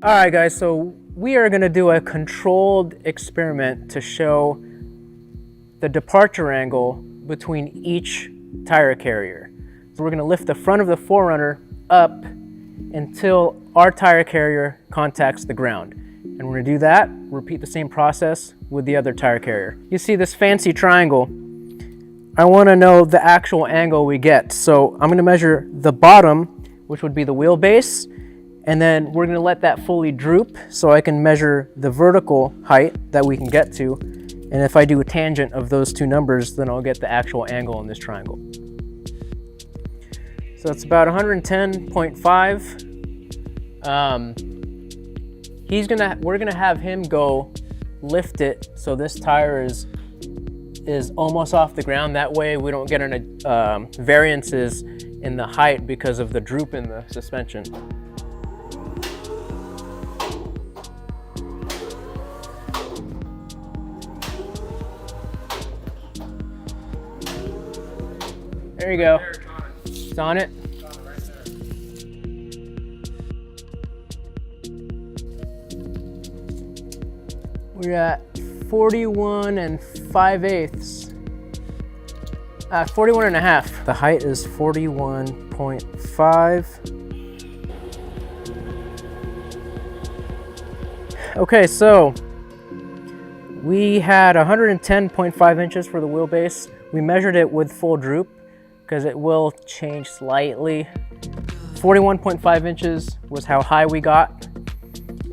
All right, guys, so we are gonna do a controlled experiment to show the departure angle between each tire carrier. So we're gonna lift the front of the 4Runner up until our tire carrier contacts the ground. And we're gonna do that, repeat the same process with the other tire carrier. You see this fancy triangle. I wanna know the actual angle we get. So I'm gonna measure the bottom, which would be the wheelbase, and then we're gonna let that fully droop so I can measure the vertical height that we can get to. And if I do a tangent of those two numbers, then I'll get the actual angle in this triangle. So it's about 110.5. We're gonna have him go lift it so this tire is almost off the ground. That way we don't get any variances in the height because of the droop in the suspension. There you go. It's on it. We're at 41 5/8. 41 1/2. The height is 41.5. Okay, so we had 110.5 inches for the wheelbase. We measured it with full droop because it will change slightly. 41.5 inches was how high we got.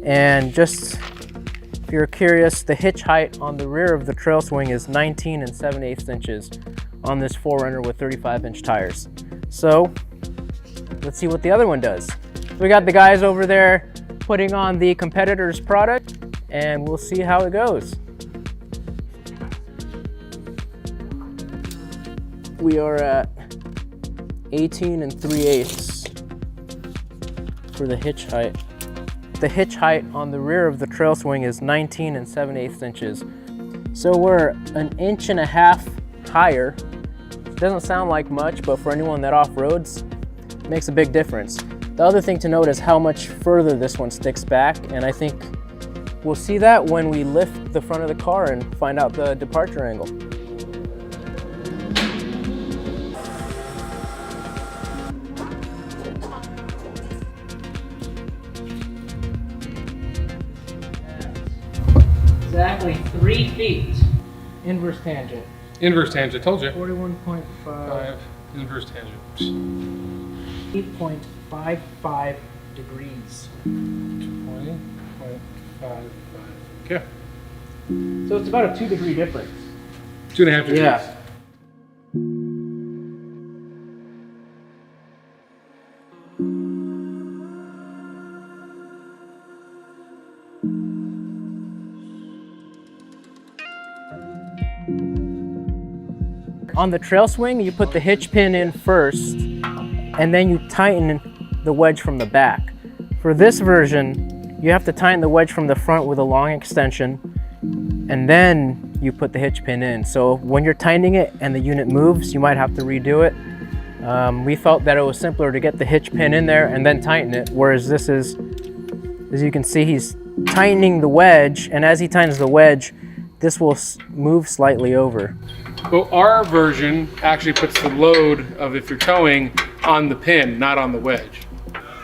And just if you're curious, the hitch height on the rear of the trail swing is 19 7/8 inches on this 4Runner with 35-inch tires. So let's see what the other one does. We got the guys over there putting on the competitor's product, and we'll see how it goes. We are at 18 3/8 for the hitch height. The hitch height on the rear of the trail swing is 19 7/8 inches. So we're 1.5 inches higher. It doesn't sound like much, but for anyone that off-roads, it makes a big difference. The other thing to note is how much further this one sticks back, and I think we'll see that when we lift the front of the car and find out the departure angle. Exactly 3 feet. Inverse tangent. Inverse tangent, told you. 41.5. Inverse tangent. 8.55 degrees. 20.55. Okay. So it's about a 2-degree difference. 2.5 degrees. Yeah. On the trail swing, you put the hitch pin in first, and then you tighten the wedge from the back. For this version, you have to tighten the wedge from the front with a long extension, and then you put the hitch pin in. So when you're tightening it and the unit moves, you might have to redo it. We felt that it was simpler to get the hitch pin in there and then tighten it, whereas this is, as you can see, he's tightening the wedge, and as he tightens the wedge, this will move slightly over. Well, our version actually puts the load of, if you're towing, on the pin, not on the wedge.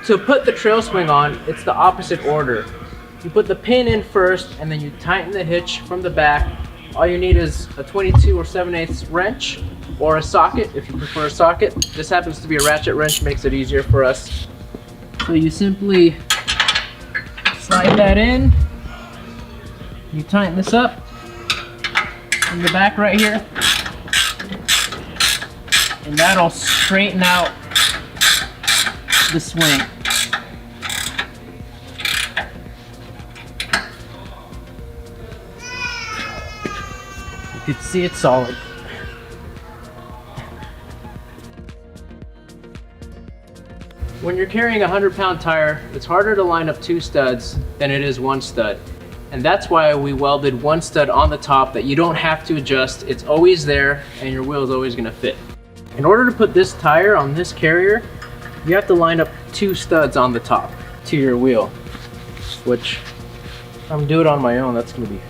To put the trail swing on, it's the opposite order. You put the pin in first, and then you tighten the hitch from the back. All you need is a 22 or 7/8 wrench, or a socket if you prefer a socket. This happens to be a ratchet wrench, makes it easier for us. So you simply slide that in. You tighten this up from the back right here, and that'll straighten out the swing. You can see it's solid. When you're carrying a 100-pound tire, it's harder to line up 2 studs than it is 1 stud. And that's why we welded 1 stud on the top that you don't have to adjust. It's always there and your wheel is always gonna fit. In order to put this tire on this carrier, you have to line up 2 studs on the top to your wheel. which if I'm doing it on my own, that's gonna be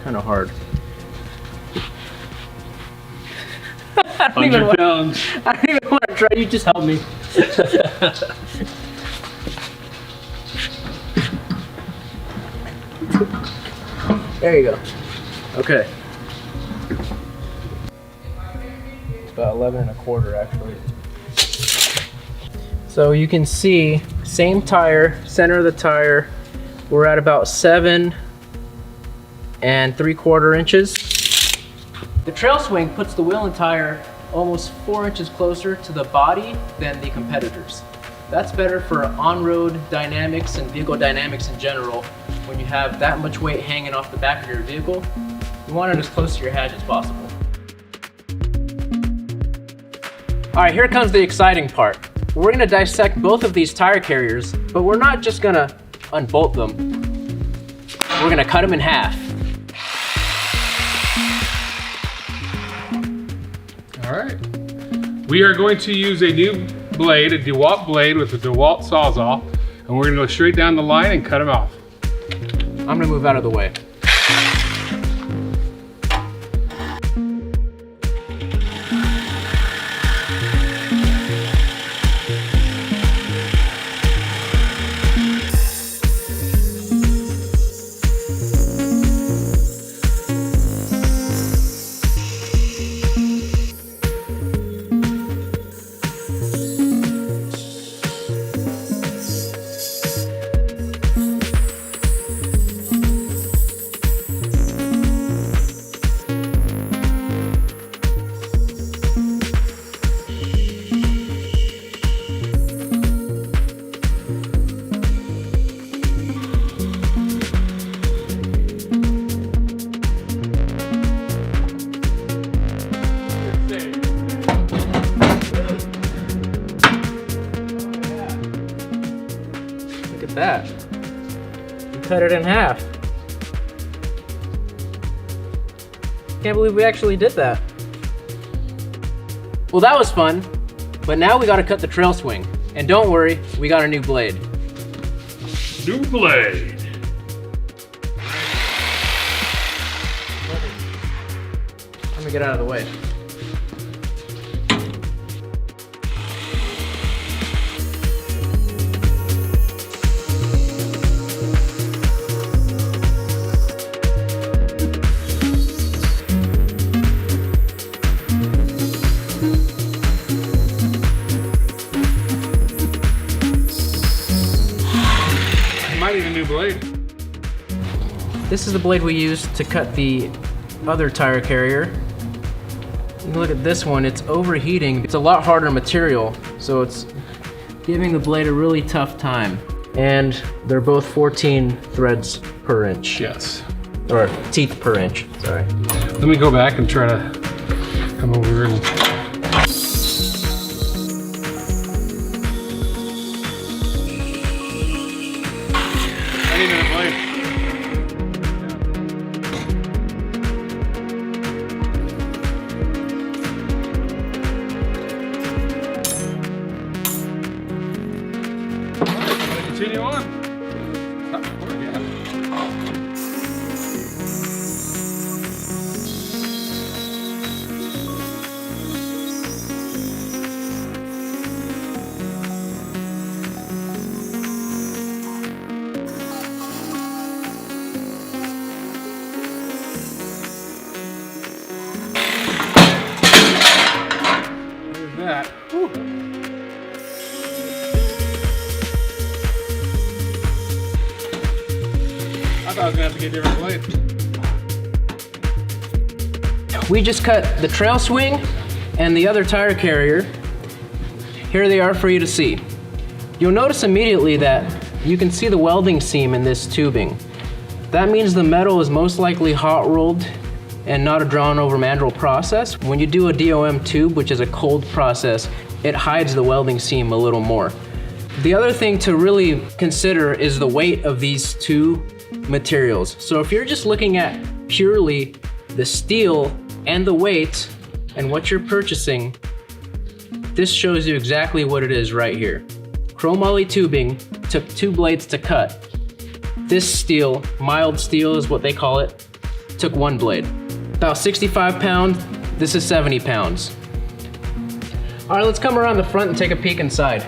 kind of hard. 100 pounds. I don't even want to try, you just help me. There you go. Okay. It's about 11.25 actually. So you can see, same tire, center of the tire, we're at about 7 3/4 inches. The trail swing puts the wheel and tire almost 4 inches closer to the body than the competitors. That's better for on-road dynamics and vehicle dynamics in general. When you have that much weight hanging off the back of your vehicle, you want it as close to your hatch as possible. All right, here comes the exciting part. We're gonna dissect both of these tire carriers, but we're not just gonna unbolt them. We're gonna cut them in half. All right. We are going to use a new blade, a DeWalt blade with a DeWalt Sawzall, and we're gonna go straight down the line and cut them off. I'm gonna move out of the way. That. We cut it in half. Can't believe we actually did that. Well, that was fun, but now we gotta cut the trail swing. And don't worry, we got a new blade. New blade. Let me get out of the way. Might need a new blade. This is the blade we used to cut the other tire carrier. You look at this one, it's overheating. It's a lot harder material, so it's giving the blade a really tough time. And they're both 14 threads per inch. Yes. Or teeth per inch, sorry. Let me go back and try to come over and... I need another blade. Continue on. That. Whew. I thought I was gonna have to get a different blade. We just cut the trail swing and the other tire carrier. Here they are for you to see. You'll notice immediately that you can see the welding seam in this tubing. That means the metal is most likely hot rolled and not a drawn over mandrel process. When you do a DOM tube, which is a cold process, it hides the welding seam a little more. The other thing to really consider is the weight of these two materials. So if you're just looking at purely the steel and the weight and what you're purchasing, this shows you exactly what it is right here. Chromoly tubing took 2 blades to cut. This steel, mild steel is what they call it, took one blade. About 65 pounds, this is 70 pounds. All right, let's come around the front and take a peek inside.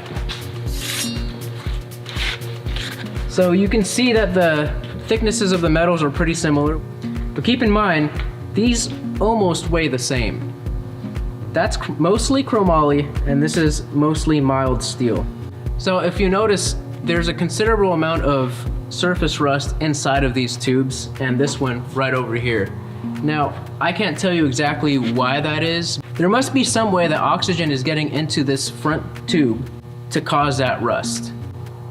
So you can see that the thicknesses of the metals are pretty similar, but keep in mind, these almost weigh the same. That's mostly chromoly, and this is mostly mild steel. So if you notice, there's a considerable amount of surface rust inside of these tubes, and this one right over here. Now, I can't tell you exactly why that is. There must be some way that oxygen is getting into this front tube to cause that rust.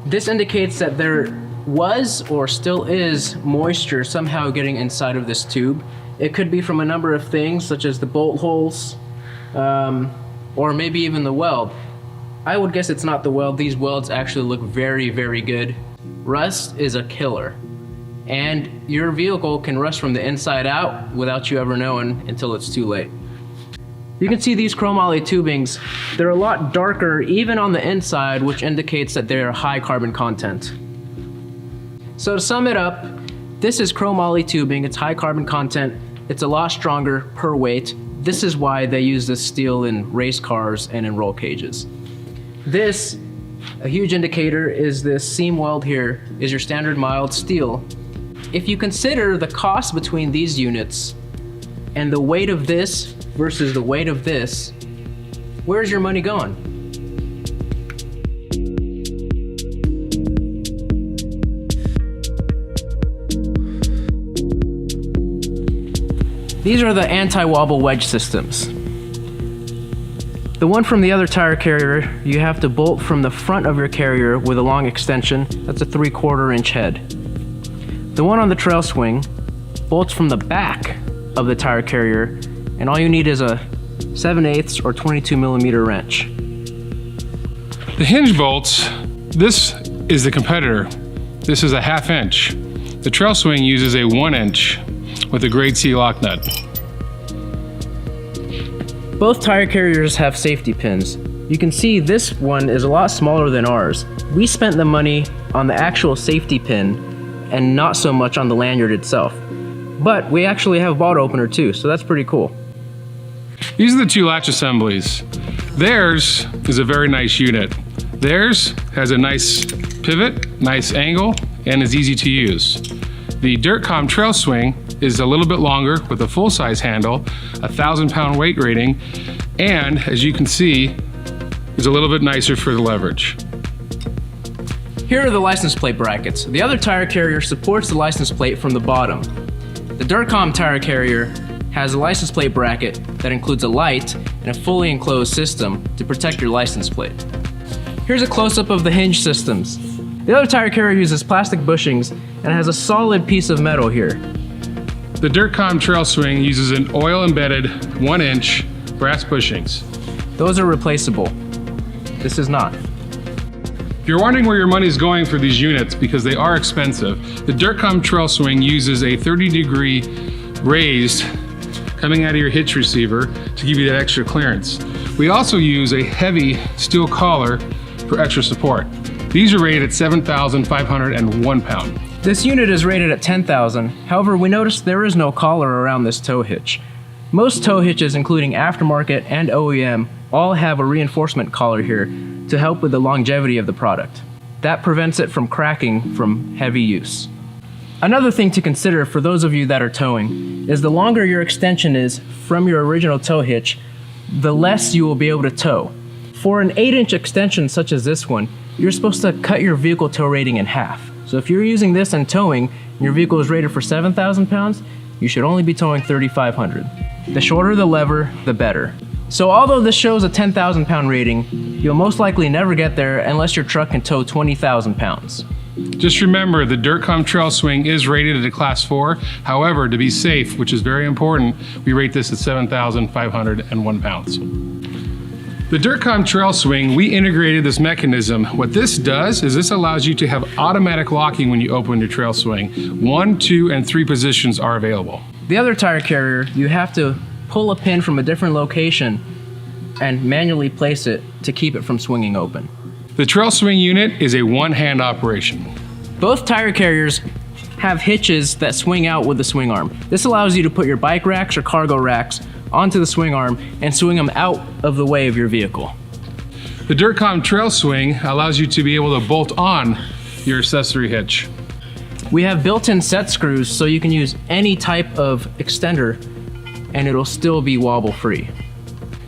This indicates that there was or still is moisture somehow getting inside of this tube. It could be from a number of things, such as the bolt holes, or maybe even the weld. I would guess it's not the weld. These welds actually look very, very good. Rust is a killer, and your vehicle can rust from the inside out without you ever knowing until it's too late. You can see these chromoly tubings. They're a lot darker even on the inside, which indicates that they're high carbon content. So to sum it up, this is chromoly tubing. It's high carbon content. It's a lot stronger per weight. This is why they use this steel in race cars and in roll cages. This, a huge indicator, is this seam weld here, is your standard mild steel. If you consider the cost between these units and the weight of this versus the weight of this, where's your money going? These are the anti-wobble wedge systems. The one from the other tire carrier, you have to bolt from the front of your carrier with a long extension. That's a 3/4 inch head. The one on the trail swing bolts from the back of the tire carrier, and all you need is a 7/8 or 22 millimeter wrench. The hinge bolts, this is the competitor. This is a 1/2 inch. The trail swing uses a 1 inch with a grade C lock nut. Both tire carriers have safety pins. You can see this one is a lot smaller than ours. We spent the money on the actual safety pin and not so much on the lanyard itself. But we actually have a bolt opener too, so that's pretty cool. These are the two latch assemblies. Theirs is a very nice unit. Theirs has a nice pivot, nice angle, and is easy to use. The DirtCom trail swing is a little bit longer with a full-size handle, 1,000-pound weight rating, and as you can see, is a little bit nicer for the leverage. Here are the license plate brackets. The other tire carrier supports the license plate from the bottom. The DirtCom tire carrier has a license plate bracket that includes a light and a fully enclosed system to protect your license plate. Here's a close-up of the hinge systems. The other tire carrier uses plastic bushings and has a solid piece of metal here. The DirtCom trail swing uses an oil-embedded 1 inch brass bushings. Those are replaceable. This is not. If you're wondering where your money is going for these units, because they are expensive, the DirtCom trail swing uses a 30-degree raised coming out of your hitch receiver to give you that extra clearance. We also use a heavy steel collar for extra support. These are rated at 7,501 pound. This unit is rated at 10,000. However, we noticed there is no collar around this tow hitch. Most tow hitches, including aftermarket and OEM, all have a reinforcement collar here to help with the longevity of the product. That prevents it from cracking from heavy use. Another thing to consider for those of you that are towing is the longer your extension is from your original tow hitch, the less you will be able to tow. For an 8-inch extension such as this one, you're supposed to cut your vehicle tow rating in half. So if you're using this and towing, and your vehicle is rated for 7,000 pounds, you should only be towing 3,500. The shorter the lever, the better. So although this shows a 10,000 pound rating, you'll most likely never get there unless your truck can tow 20,000 pounds. Just remember, the DirtCom trail swing is rated at a class 4. However, to be safe, which is very important, we rate this at 7,501 pounds. The DirtCom trail swing, we integrated this mechanism. What this does is this allows you to have automatic locking when you open your trail swing. 1, 2, and 3 positions are available. The other tire carrier, you have to pull a pin from a different location and manually place it to keep it from swinging open. The trail swing unit is a one-hand operation. Both tire carriers have hitches that swing out with the swing arm. This allows you to put your bike racks or cargo racks onto the swing arm and swing them out of the way of your vehicle. The DIRTCOM Trail Swing allows you to be able to bolt on your accessory hitch. We have built-in set screws so you can use any type of extender and it'll still be wobble free.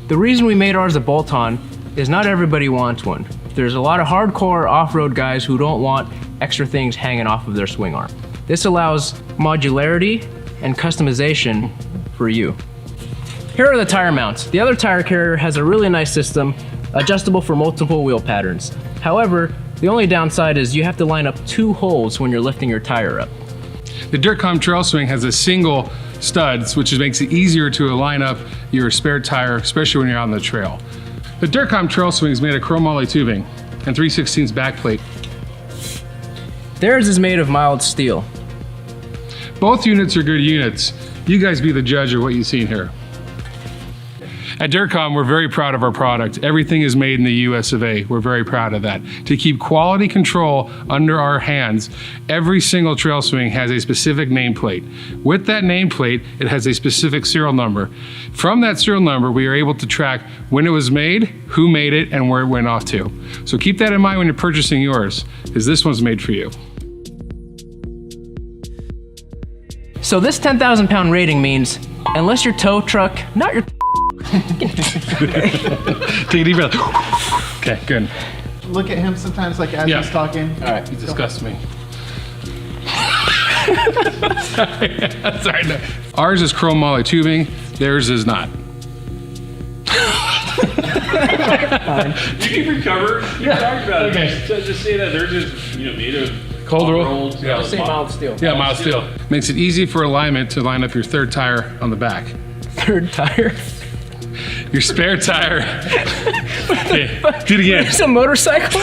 The reason we made ours a bolt-on is not everybody wants one. There's a lot of hardcore off-road guys who don't want extra things hanging off of their swing arm. This allows modularity and customization for you. Here are the tire mounts. The other tire carrier has a really nice system, adjustable for multiple wheel patterns. However, the only downside is you have to line up 2 holes when you're lifting your tire up. The DIRTCOM Trail Swing has a single stud, which makes it easier to line up your spare tire, especially when you're out on the trail. The DIRTCOM Trail Swing is made of chromoly tubing and 3/16 backplate. Theirs is made of mild steel. Both units are good units. You guys be the judge of what you've seen here. At DIRTCOM, we're very proud of our product. Everything is made in the US of A. We're very proud of that. To keep quality control under our hands, every single trail swing has a specific nameplate. With that nameplate, it has a specific serial number. From that serial number, we are able to track when it was made, who made it, and where it went off to. So keep that in mind when you're purchasing yours, because this one's made for you. So this 10,000 pound rating means, unless your tow truck, not your Take a deep breath. Okay, good. Look at him sometimes like as he's talking. All right, you disgust me. Sorry, no. Ours is chromoly tubing, theirs is not. You can recover. You talked about it. Okay. Just say that they're just made of Cold roll? rolled. Yeah. Say mild steel. Yeah, mild steel. Makes it easy for alignment to line up your third tire on the back. Third tire. Your spare tire. Okay, do it again. It's a motorcycle.